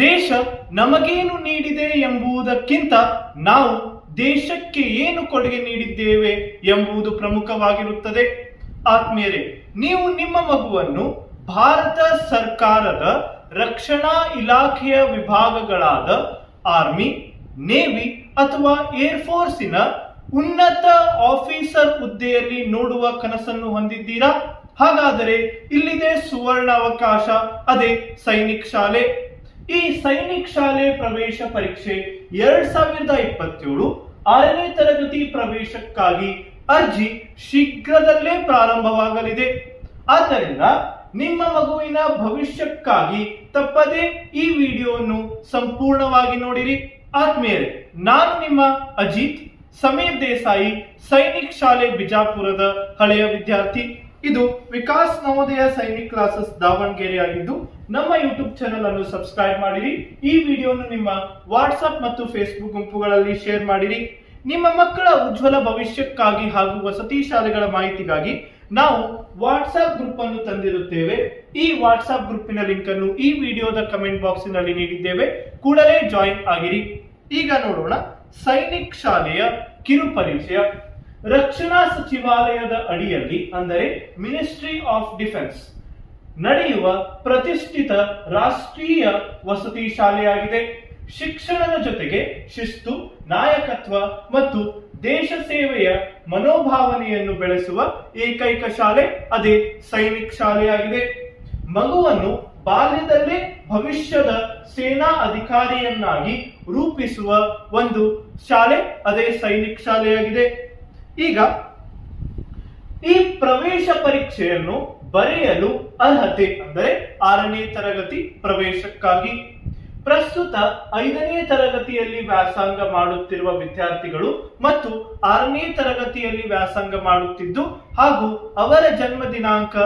ದೇಶ ನಮಗೇನು ನೀಡಿದೆ ಎಂಬುದಕ್ಕಿಂತ ನಾವು ದೇಶಕ್ಕೆ ಏನು ಕೊಡುಗೆ ನೀಡಿದ್ದೇವೆ ಎಂಬುದು ಪ್ರಮುಖವಾಗಿರುತ್ತದೆ. ಆತ್ಮೀಯರೇ, ನೀವು ನಿಮ್ಮ ಮಗುವನ್ನು ಭಾರತ ಸರ್ಕಾರದ ರಕ್ಷಣಾ ಇಲಾಖೆಯ ವಿಭಾಗಗಳಾದ ಆರ್ಮಿ, ನೇವಿ ಅಥವಾ ಏರ್ಫೋರ್ಸಿನ ಉನ್ನತ ಆಫೀಸರ್ ಹುದ್ದೆಯಲ್ಲಿ ನೋಡುವ ಕನಸನ್ನು ಹೊಂದಿದ್ದೀರಾ? ಹಾಗಾದರೆ ಇಲ್ಲಿದೆ ಸುವರ್ಣ ಅವಕಾಶ, ಅದೇ ಸೈನಿಕ್ ಶಾಲೆ. ಈ ಸೈನಿಕ್ ಶಾಲೆ ಪ್ರವೇಶ ಪರೀಕ್ಷೆ 2027 6ನೇ ತರಗತಿ ಪ್ರವೇಶಕ್ಕಾಗಿ ಅರ್ಜಿ ಶೀಘ್ರದಲ್ಲೇ ಪ್ರಾರಂಭವಾಗಲಿದೆ. ಆದ್ದರಿಂದ ನಿಮ್ಮ ಮಗುವಿನ ಭವಿಷ್ಯಕ್ಕಾಗಿ ತಪ್ಪದೆ ಈ ವಿಡಿಯೋವನ್ನು ಸಂಪೂರ್ಣವಾಗಿ ನೋಡಿರಿ. ಆತ್ಮೀಯರೇ, ನಾನು ನಿಮ್ಮ ಅಜಿತ್ ಸಮೀರ್ ದೇಸಾಯಿ, ಸೈನಿಕ್ ಶಾಲೆ ಬಿಜಾಪುರದ ಹಳೆಯ ವಿದ್ಯಾರ್ಥಿ. ಇದು ವಿಕಾಸ್ ನವೋದಯ ಸೈನಿಕ್ ಕ್ಲಾಸಸ್ ದಾವಣಗೆರೆ ಆಗಿದ್ದು, ನಮ್ಮ ಯೂಟ್ಯೂಬ್ ಚಾನೆಲ್ ಅನ್ನು ಸಬ್ಸ್ಕ್ರೈಬ್ ಮಾಡಿರಿ. ಈ ವಿಡಿಯೋವನ್ನು ನಿಮ್ಮ ವಾಟ್ಸ್ಆಪ್ ಮತ್ತು ಫೇಸ್ಬುಕ್ ಗುಂಪುಗಳಲ್ಲಿ ಶೇರ್ ಮಾಡಿರಿ. ನಿಮ್ಮ ಮಕ್ಕಳ ಉಜ್ವಲ ಭವಿಷ್ಯಕ್ಕಾಗಿ ಹಾಗೂ ವಸತಿ ಶಾಲೆಗಳ ಮಾಹಿತಿಗಾಗಿ ನಾವು ವಾಟ್ಸ್ಆಪ್ ಗ್ರೂಪ್ ಅನ್ನು ತಂದಿರುತ್ತೇವೆ. ಈ ವಾಟ್ಸ್ಆಪ್ ಗ್ರೂಪಿನ ಲಿಂಕ್ ಅನ್ನು ಈ ವಿಡಿಯೋದ ಕಮೆಂಟ್ ಬಾಕ್ಸ್ ನಲ್ಲಿ ನೀಡಿದ್ದೇವೆ, ಕೂಡಲೇ ಜಾಯಿನ್ ಆಗಿರಿ. ಈಗ ನೋಡೋಣ ಸೈನಿಕ್ ಶಾಲೆಯ ಕಿರು ಪರಿಚಯ. ರಕ್ಷಣಾ ಸಚಿವಾಲಯದ ಅಡಿಯಲ್ಲಿ, ಅಂದರೆ ಮಿನಿಸ್ಟ್ರಿ ಆಫ್ ಡಿಫೆನ್ಸ್ ನಡೆಯುವ ಪ್ರತಿಷ್ಠಿತ ರಾಷ್ಟ್ರೀಯ ವಸತಿ ಶಾಲೆಯಾಗಿದೆ. ಶಿಕ್ಷಣದ ಜೊತೆಗೆ ಶಿಸ್ತು, ನಾಯಕತ್ವ ಮತ್ತು ದೇಶ ಸೇವೆಯ ಮನೋಭಾವನೆಯನ್ನು ಬೆಳೆಸುವ ಏಕೈಕ ಶಾಲೆ ಅದೇ ಸೈನಿಕ್ ಶಾಲೆಯಾಗಿದೆ. ಮಗುವನ್ನು ಬಾಲ್ಯದಲ್ಲೇ ಭವಿಷ್ಯದ ಸೇನಾ ಅಧಿಕಾರಿಯನ್ನಾಗಿ ರೂಪಿಸುವ ಒಂದು ಶಾಲೆ ಅದೇ ಸೈನಿಕ್ ಶಾಲೆಯಾಗಿದೆ. ಈಗ ಈ ಪ್ರವೇಶ ಪರೀಕ್ಷೆಯನ್ನು ಬರೆಯಲು ಅರ್ಹತೆ, ಅಂದರೆ 6ನೇ ತರಗತಿ ಪ್ರವೇಶಕ್ಕಾಗಿ ಪ್ರಸ್ತುತ 5ನೇ ತರಗತಿಯಲ್ಲಿ ವ್ಯಾಸಂಗ ಮಾಡುತ್ತಿರುವ ವಿದ್ಯಾರ್ಥಿಗಳು ಮತ್ತು 6ನೇ ತರಗತಿಯಲ್ಲಿ ವ್ಯಾಸಂಗ ಮಾಡುತ್ತಿದ್ದು ಹಾಗೂ ಅವರ ಜನ್ಮ ದಿನಾಂಕ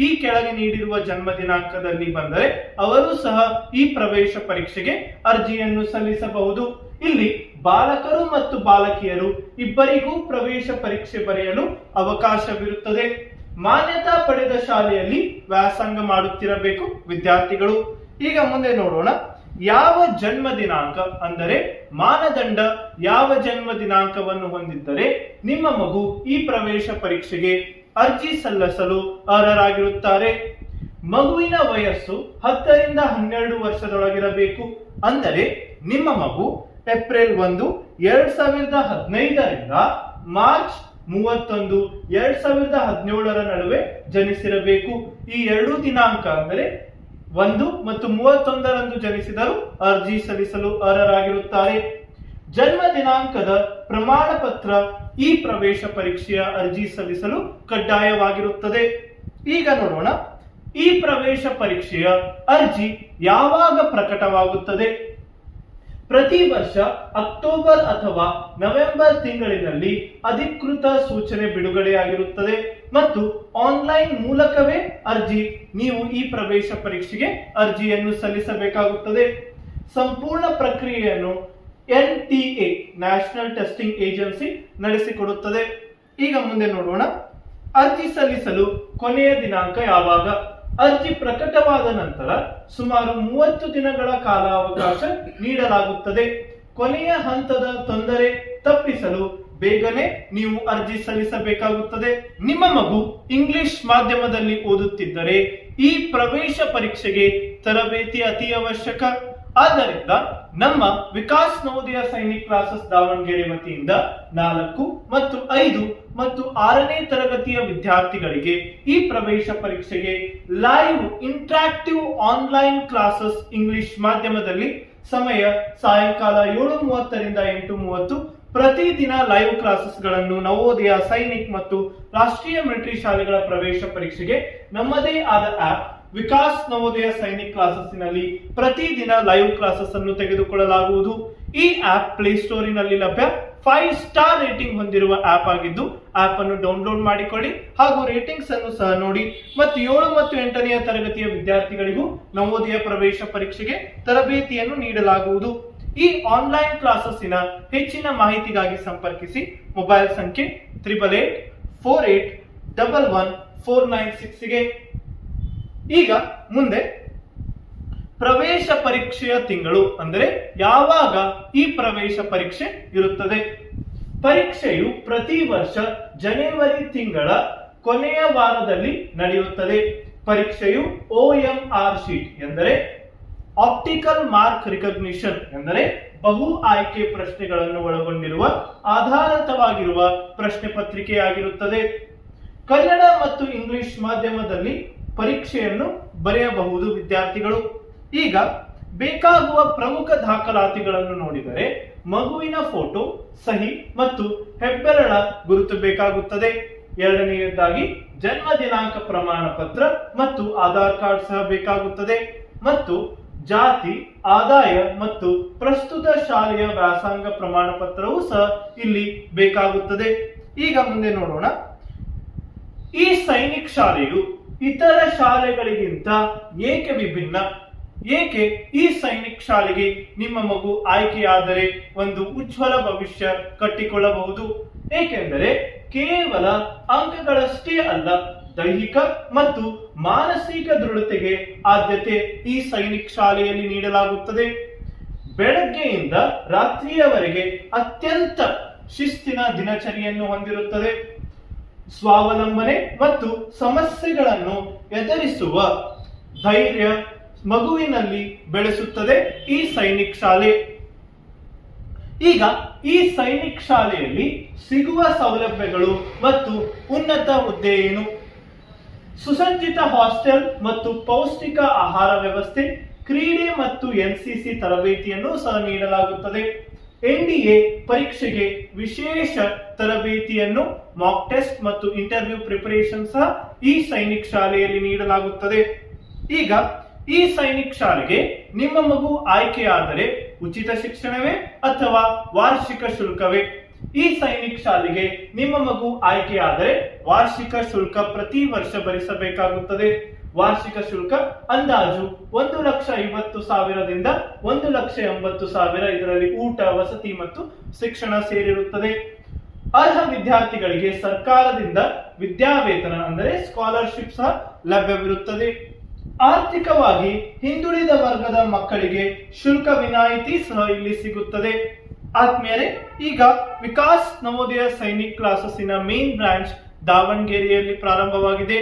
ಈ ಕೆಳಗೆ ನೀಡಿರುವ ಜನ್ಮ ದಿನಾಂಕದಲ್ಲಿ ಬಂದರೆ ಅವರು ಸಹ ಈ ಪ್ರವೇಶ ಪರೀಕ್ಷೆಗೆ ಅರ್ಜಿಯನ್ನು ಸಲ್ಲಿಸಬಹುದು. ಇಲ್ಲಿ ಬಾಲಕರು ಮತ್ತು ಬಾಲಕಿಯರು ಇಬ್ಬರಿಗೂ ಪ್ರವೇಶ ಪರೀಕ್ಷೆ ಬರೆಯಲು ಅವಕಾಶವಿರುತ್ತದೆ. ಮಾನ್ಯತಾ ಪಡೆದ ಶಾಲೆಯಲ್ಲಿ ವ್ಯಾಸಂಗ ಮಾಡುತ್ತಿರಬೇಕು ವಿದ್ಯಾರ್ಥಿಗಳು. ಈಗ ಮುಂದೆ ನೋಡೋಣ, ಯಾವ ಜನ್ಮ ದಿನಾಂಕ, ಅಂದರೆ ಮಾನದಂಡ ಯಾವ ಜನ್ಮ ದಿನಾಂಕವನ್ನು ಹೊಂದಿದ್ದರೆ ನಿಮ್ಮ ಮಗು ಈ ಪ್ರವೇಶ ಪರೀಕ್ಷೆಗೆ ಅರ್ಜಿ ಸಲ್ಲಿಸಲು ಅರ್ಹರಾಗಿರುತ್ತಾರೆ. ಮಗುವಿನ ವಯಸ್ಸು 10 ರಿಂದ 12 ವರ್ಷದೊಳಗಿರಬೇಕು. ಅಂದರೆ ನಿಮ್ಮ ಮಗು ಏಪ್ರಿಲ್ 1, 2015 ಮಾರ್ಚ್ 31, 2017 ನಡುವೆ ಜನಿಸಿರಬೇಕು. ಈ ಎರಡು ದಿನಾಂಕ, ಅಂದರೆ 1 ಮತ್ತು 31 ಜನಿಸಿದರೂ ಅರ್ಜಿ ಸಲ್ಲಿಸಲು ಅರ್ಹರಾಗಿರುತ್ತಾರೆ. ಜನ್ಮ ದಿನಾಂಕದ ಪ್ರಮಾಣ ಪತ್ರ ಈ ಪ್ರವೇಶ ಪರೀಕ್ಷೆಯ ಅರ್ಜಿ ಸಲ್ಲಿಸಲು ಕಡ್ಡಾಯವಾಗಿರುತ್ತದೆ. ಈಗ ನೋಡೋಣ, ಈ ಪ್ರವೇಶ ಪರೀಕ್ಷೆಯ ಅರ್ಜಿ ಯಾವಾಗ ಪ್ರಕಟವಾಗುತ್ತದೆ? ಪ್ರತಿ ವರ್ಷ ಅಕ್ಟೋಬರ್ ಅಥವಾ ನವೆಂಬರ್ ತಿಂಗಳಿನಲ್ಲಿ ಅಧಿಕೃತ ಸೂಚನೆ ಬಿಡುಗಡೆಯಾಗಿರುತ್ತದೆ ಮತ್ತು ಆನ್ಲೈನ್ ಮೂಲಕವೇ ನೀವು ಈ ಪ್ರವೇಶ ಪರೀಕ್ಷೆಗೆ ಅರ್ಜಿಯನ್ನು ಸಲ್ಲಿಸಬೇಕಾಗುತ್ತದೆ. ಸಂಪೂರ್ಣ ಪ್ರಕ್ರಿಯೆಯನ್ನು NTA ನ್ಯಾಷನಲ್ ಟೆಸ್ಟಿಂಗ್ ಏಜೆನ್ಸಿ ನಡೆಸಿಕೊಡುತ್ತದೆ. ಈಗ ಮುಂದೆ ನೋಡೋಣ, ಅರ್ಜಿ ಸಲ್ಲಿಸಲು ಕೊನೆಯ ದಿನಾಂಕ ಯಾವಾಗ? ಅರ್ಜಿ ಪ್ರಕಟವಾದ ನಂತರ ಸುಮಾರು 30 ದಿನಗಳ ಕಾಲಾವಕಾಶ ನೀಡಲಾಗುತ್ತದೆ. ಕೊನೆಯ ಹಂತದ ತೊಂದರೆ ತಪ್ಪಿಸಲು ಬೇಗನೆ ನೀವು ಅರ್ಜಿ ಸಲ್ಲಿಸಬೇಕಾಗುತ್ತದೆ. ನಿಮ್ಮ ಮಗು ಇಂಗ್ಲಿಷ್ ಮಾಧ್ಯಮದಲ್ಲಿ ಓದುತ್ತಿದ್ದರೆ ಈ ಪ್ರವೇಶ ಪರೀಕ್ಷೆಗೆ ತರಬೇತಿ ಅತಿ ಅವಶ್ಯಕ. ಆದ್ದರಿಂದ ನಮ್ಮ ವಿಕಾಸ್ ನವೋದಯ ಸೈನಿಕ್ ಕ್ಲಾಸಸ್ ದಾವಣಗೆರೆ ವತಿಯಿಂದ 4 ಮತ್ತು 5 ಮತ್ತು 6ನೇ ತರಗತಿಯ ವಿದ್ಯಾರ್ಥಿಗಳಿಗೆ ಈ ಪ್ರವೇಶ ಪರೀಕ್ಷೆಗೆ live interactive online classes English ಮಾಧ್ಯಮದಲ್ಲಿ ಸಮಯ ಸಾಯಂಕಾಲ 7:30 ರಿಂದ 8:30 ಪ್ರತಿದಿನ ಲೈವ್ ಕ್ಲಾಸಸ್ ಗಳನ್ನು ನವೋದಯ, ಸೈನಿಕ್ ಮತ್ತು ರಾಷ್ಟ್ರೀಯ ಮಿಲಿಟರಿ ಶಾಲೆಗಳ ಪ್ರವೇಶ ಪರೀಕ್ಷೆಗೆ ನಮ್ಮದೇ ಆದ ಆಪ್ ವಿಕಾಸ್ ನವೋದಯ ಸೈನಿಕ್ ಕ್ಲಾಸಸ್ನಲ್ಲಿ ಪ್ರತಿದಿನ ಲೈವ್ ಕ್ಲಾಸಸ್ ಅನ್ನು ತೆಗೆದುಕೊಳ್ಳಲಾಗುವುದು. ಈ ಆಪ್ ಪ್ಲೇಸ್ಟೋರಿನಲ್ಲಿ ಲಭ್ಯ 5 ಸ್ಟಾರ್ ರೇಟಿಂಗ್ ಹೊಂದಿರುವ ಆಪ್ ಆಗಿದ್ದು ಆಪ್ ಅನ್ನು ಡೌನ್ಲೋಡ್ ಮಾಡಿಕೊಳ್ಳಿ ಹಾಗೂ ರೇಟಿಂಗ್ಸ್ ಅನ್ನು ಸಹ ನೋಡಿ. ಮತ್ತು 7 ಮತ್ತು 8ನೇ ತರಗತಿಯ ವಿದ್ಯಾರ್ಥಿಗಳಿಗೂ ನವೋದಯ ಪ್ರವೇಶ ಪರೀಕ್ಷೆಗೆ ತರಬೇತಿಯನ್ನು ನೀಡಲಾಗುವುದು. ಈ ಆನ್ಲೈನ್ ಕ್ಲಾಸಸ್ಸಿನ ಹೆಚ್ಚಿನ ಮಾಹಿತಿಗಾಗಿ ಸಂಪರ್ಕಿಸಿ ಮೊಬೈಲ್ ಸಂಖ್ಯೆ 8884811496 ಗೆ. ಈಗ ಮುಂದೆ ಪ್ರವೇಶ ಪರೀಕ್ಷೆಯ ತಿಂಗಳು ಅಂದರೆ ಯಾವಾಗ ಈ ಪ್ರವೇಶ ಪರೀಕ್ಷೆ ಇರುತ್ತದೆ. ಪರೀಕ್ಷೆಯು ಪ್ರತಿ ವರ್ಷ ಜನವರಿ ತಿಂಗಳ ಕೊನೆಯ ವಾರದಲ್ಲಿ ನಡೆಯುತ್ತದೆ. ಪರೀಕ್ಷೆಯು OMR ಶೀಟ್ ಎಂದರೆ ಆಪ್ಟಿಕಲ್ ಮಾರ್ಕ್ ರಿಕಗ್ನಿಷನ್ ಎಂದರೆ ಬಹು ಆಯ್ಕೆ ಪ್ರಶ್ನೆಗಳನ್ನು ಒಳಗೊಂಡಿರುವ ಆಧಾರಿತವಾಗಿರುವ ಪ್ರಶ್ನೆ ಪತ್ರಿಕೆಯಾಗಿರುತ್ತದೆ. ಕನ್ನಡ ಮತ್ತು ಇಂಗ್ಲಿಷ್ ಮಾಧ್ಯಮದಲ್ಲಿ ಪರೀಕ್ಷೆಯನ್ನು ಬರೆಯಬಹುದು ವಿದ್ಯಾರ್ಥಿಗಳು. ಈಗ ಬೇಕಾಗುವ ಪ್ರಮುಖ ದಾಖಲಾತಿಗಳನ್ನು ನೋಡಿದರೆ ಮಗುವಿನ ಫೋಟೋ, ಸಹಿ ಮತ್ತು ಹೆಬ್ಬೆರಳ ಗುರುತು ಬೇಕಾಗುತ್ತದೆ. ಎರಡನೆಯದಾಗಿ ಜನ್ಮ ದಿನಾಂಕ ಪ್ರಮಾಣ ಪತ್ರ ಮತ್ತು ಆಧಾರ್ ಕಾರ್ಡ್ ಸಹ ಬೇಕಾಗುತ್ತದೆ ಮತ್ತು ಜಾತಿ, ಆದಾಯ ಮತ್ತು ಪ್ರಸ್ತುತ ಶಾಲೆಯ ವ್ಯಾಸಂಗ ಪ್ರಮಾಣ ಪತ್ರವೂ ಸಹ ಇಲ್ಲಿ ಬೇಕಾಗುತ್ತದೆ. ಈಗ ಮುಂದೆ ನೋಡೋಣ. ಈ ಸೈನಿಕ್ ಶಾಲೆಯು ಇತರ ಶಾಲೆಗಳಿಗಿಂತ ಏಕೆ ವಿಭಿನ್ನ? ಏಕೆ ಈ ಸೈನಿಕ್ ಶಾಲೆಗೆ ನಿಮ್ಮ ಮಗು ಆಯ್ಕೆಯಾದರೆ ಒಂದು ಉಜ್ವಲ ಭವಿಷ್ಯ ಕಟ್ಟಿಕೊಳ್ಳಬಹುದು? ಏಕೆಂದರೆ ಕೇವಲ ಅಂಕಗಳಷ್ಟೇ ಅಲ್ಲ, ದೈಹಿಕ ಮತ್ತು ಮಾನಸಿಕ ದೃಢತೆಗೆ ಆದ್ಯತೆ ಈ ಸೈನಿಕ್ ಶಾಲೆಯಲ್ಲಿ ನೀಡಲಾಗುತ್ತದೆ. ಬೆಳಗ್ಗೆಯಿಂದ ರಾತ್ರಿಯವರೆಗೆ ಅತ್ಯಂತ ಶಿಸ್ತಿನ ದಿನಚರಿಯನ್ನು ಹೊಂದಿರುತ್ತದೆ. ಸ್ವಾವಲಂಬನೆ ಮತ್ತು ಸಮಸ್ಯೆಗಳನ್ನು ಎದುರಿಸುವ ಧೈರ್ಯ ಮಗುವಿನಲ್ಲಿ ಬೆಳೆಸುತ್ತದೆ ಈ ಸೈನಿಕ್ ಶಾಲೆ. ಈಗ ಈ ಸೈನಿಕ್ ಶಾಲೆಯಲ್ಲಿ ಸಿಗುವ ಸೌಲಭ್ಯಗಳು ಮತ್ತು ಉನ್ನತ ಹುದ್ದೆ ಏನು? ಸುಸಜ್ಜಿತ ಹಾಸ್ಟೆಲ್ ಮತ್ತು ಪೌಷ್ಟಿಕ ಆಹಾರ ವ್ಯವಸ್ಥೆ, ಕ್ರೀಡೆ ಮತ್ತು NCC ತರಬೇತಿಯನ್ನು ಸಹ ನೀಡಲಾಗುತ್ತದೆ. NDA ಪರೀಕ್ಷೆಗೆ ವಿಶೇಷ ತರಬೇತಿಯನ್ನು, ಮಾಕ್ ಟೆಸ್ಟ್ ಮತ್ತು ಇಂಟರ್ವ್ಯೂ ಪ್ರಿಪರೇಷನ್ ಸಹ ಈ ಸೈನಿಕ್ ಶಾಲೆಯಲ್ಲಿ ನೀಡಲಾಗುತ್ತದೆ. ಈಗ ಈ ಸೈನಿಕ್ ಶಾಲೆಗೆ ನಿಮ್ಮ ಮಗು ಆಯ್ಕೆಯಾದರೆ ಉಚಿತ ಶಿಕ್ಷಣವೇ ಅಥವಾ ವಾರ್ಷಿಕ ಶುಲ್ಕವೇ? ಈ ಸೈನಿಕ್ ಶಾಲೆಗೆ ನಿಮ್ಮ ಮಗು ಆಯ್ಕೆಯಾದರೆ ವಾರ್ಷಿಕ ಶುಲ್ಕ ಪ್ರತಿ ವರ್ಷ ಭರಿಸಬೇಕಾಗುತ್ತದೆ. ವಾರ್ಷಿಕ ಶುಲ್ಕ ಅಂದಾಜು 1,50,000ದಿಂದ 1,80,000. ಇದರಲ್ಲಿ ಊಟ, ವಸತಿ ಮತ್ತು ಶಿಕ್ಷಣ ಸೇರಿರುತ್ತದೆ. ಅರ್ಹ ವಿದ್ಯಾರ್ಥಿಗಳಿಗೆ ಸರ್ಕಾರದಿಂದ ವಿದ್ಯಾವೇತನ ಅಂದರೆ ಸ್ಕಾಲರ್ಶಿಪ್ ಸಹ ಲಭ್ಯವಿರುತ್ತದೆ. ಆರ್ಥಿಕವಾಗಿ ಹಿಂದುಳಿದ ವರ್ಗದ ಮಕ್ಕಳಿಗೆ ಶುಲ್ಕ ವಿನಾಯಿತಿ ಸಹ ಇಲ್ಲಿ ಸಿಗುತ್ತದೆ. ಆದ್ಮೇಲೆ ಈಗ ವಿಕಾಸ್ ನವೋದಯ ಸೈನಿಕ್ ಕ್ಲಾಸಸ್ಸಿನ ಮೇನ್ ಬ್ರಾಂಚ್ ದಾವಣಗೆರೆಯಲ್ಲಿ ಪ್ರಾರಂಭವಾಗಿದೆ.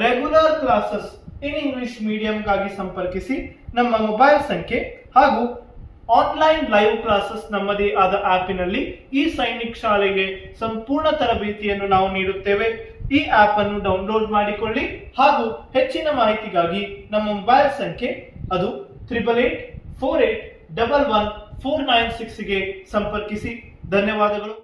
ರೆಗ್ಯುಲರ್ ಕ್ಲಾಸಸ್ ಇನ್ ಇಂಗ್ಲಿಷ್ ಮೀಡಿಯಂಗಾಗಿ ಸಂಪರ್ಕಿಸಿ. ನಮ್ಮ ಮೊಬೈಲ್ ಸಂಖ್ಯೆ ಹಾಗೂ ಆನ್ಲೈನ್ ಲೈವ್ ಕ್ಲಾಸಸ್ ನಮ್ಮದೇ ಆದ ಆಪಿನಲ್ಲಿ ಈ ಸೈನಿಕ್ ಶಾಲೆಗೆ ಸಂಪೂರ್ಣ ತರಬೇತಿಯನ್ನು ನಾವು ನೀಡುತ್ತೇವೆ. ಈ ಆಪ್ ಅನ್ನು ಡೌನ್ಲೋಡ್ ಮಾಡಿಕೊಳ್ಳಿ ಹಾಗೂ ಹೆಚ್ಚಿನ ಮಾಹಿತಿಗಾಗಿ ನಮ್ಮ ಮೊಬೈಲ್ ಸಂಖ್ಯೆ ಅದು 8884811496 ಗೆ ಸಂಪರ್ಕಿಸಿ. ಧನ್ಯವಾದಗಳು.